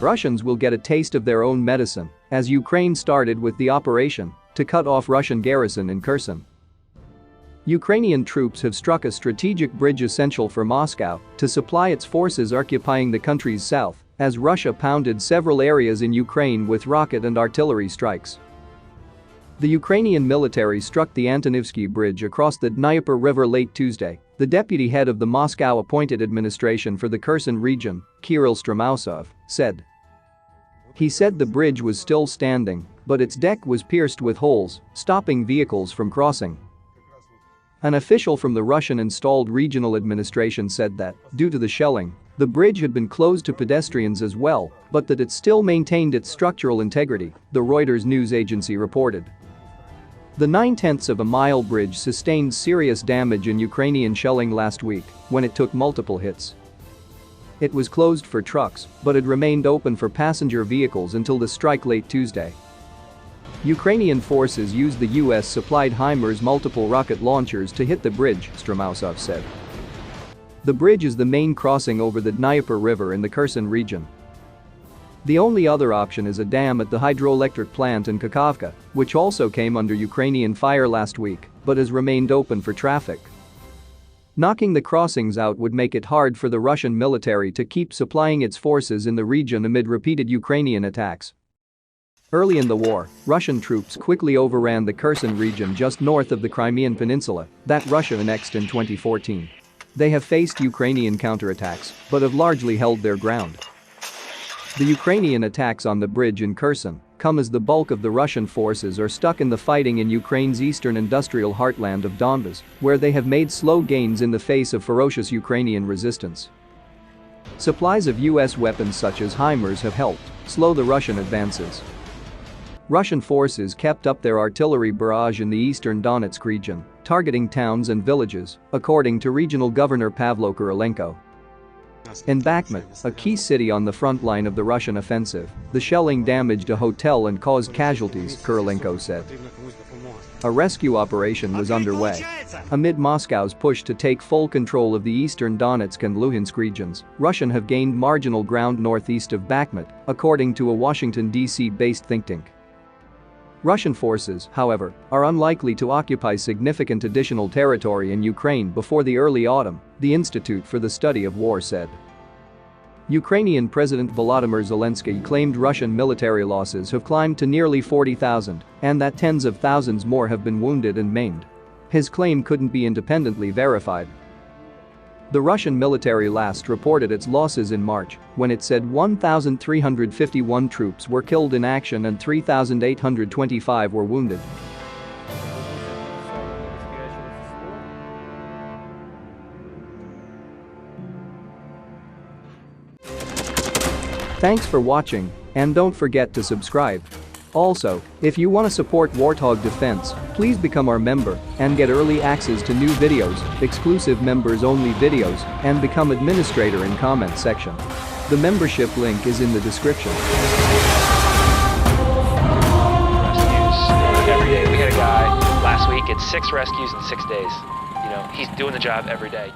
Russians will get a taste of their own medicine, as Ukraine started with the operation to cut off Russian garrison in Kherson. Ukrainian troops have struck a strategic bridge essential for Moscow to supply its forces occupying the country's south, as Russia pounded several areas in Ukraine with rocket and artillery strikes. The Ukrainian military struck the Antonivsky Bridge across the Dnieper River late Tuesday, the deputy head of the Moscow-appointed administration for the Kherson region, Kirill Stromosov, said. He said the bridge was still standing, but its deck was pierced with holes, stopping vehicles from crossing. An official from the Russian-installed regional administration said that, due to the shelling, the bridge had been closed to pedestrians as well, but that it still maintained its structural integrity, the Reuters news agency reported. The 0.9-mile bridge sustained serious damage in Ukrainian shelling last week when it took multiple hits. It was closed for trucks, but it remained open for passenger vehicles until the strike late Tuesday. Ukrainian forces used the US-supplied HIMARS multiple rocket launchers to hit the bridge, Stromosov said. The bridge is the main crossing over the Dnieper River in the Kherson region. The only other option is a dam at the hydroelectric plant in Kakhovka, which also came under Ukrainian fire last week, but has remained open for traffic. Knocking the crossings out would make it hard for the Russian military to keep supplying its forces in the region amid repeated Ukrainian attacks. Early in the war, Russian troops quickly overran the Kherson region just north of the Crimean Peninsula that Russia annexed in 2014. They have faced Ukrainian counterattacks, but have largely held their ground. The Ukrainian attacks on the bridge in Kherson come as the bulk of the Russian forces are stuck in the fighting in Ukraine's eastern industrial heartland of Donbas, where they have made slow gains in the face of ferocious Ukrainian resistance. Supplies of US weapons such as HIMARS have helped slow the Russian advances. Russian forces kept up their artillery barrage in the eastern Donetsk region, targeting towns and villages, according to regional governor Pavlo Kirilenko. In Bakhmut, a key city on the front line of the Russian offensive, the shelling damaged a hotel and caused casualties, Kirilenko said. A rescue operation was underway. Amid Moscow's push to take full control of the eastern Donetsk and Luhansk regions, Russians have gained marginal ground northeast of Bakhmut, according to a Washington, D.C.-based think tank. Russian forces, however, are unlikely to occupy significant additional territory in Ukraine before the early autumn, the Institute for the Study of War said. Ukrainian President Volodymyr Zelensky claimed Russian military losses have climbed to nearly 40,000 and that tens of thousands more have been wounded and maimed. His claim couldn't be independently verified. The Russian military last reported its losses in March, when it said 1,351 troops were killed in action and 3,825 were wounded. Thanks for watching, and don't forget to subscribe. Also, if you want to support Warthog Defense, please become our member and get early access to new videos, exclusive members-only videos, and become administrator in comment section. The membership link is in the description. Rescues every day. We had a guy last week, it's 6 rescues in 6 days. He's doing the job every day.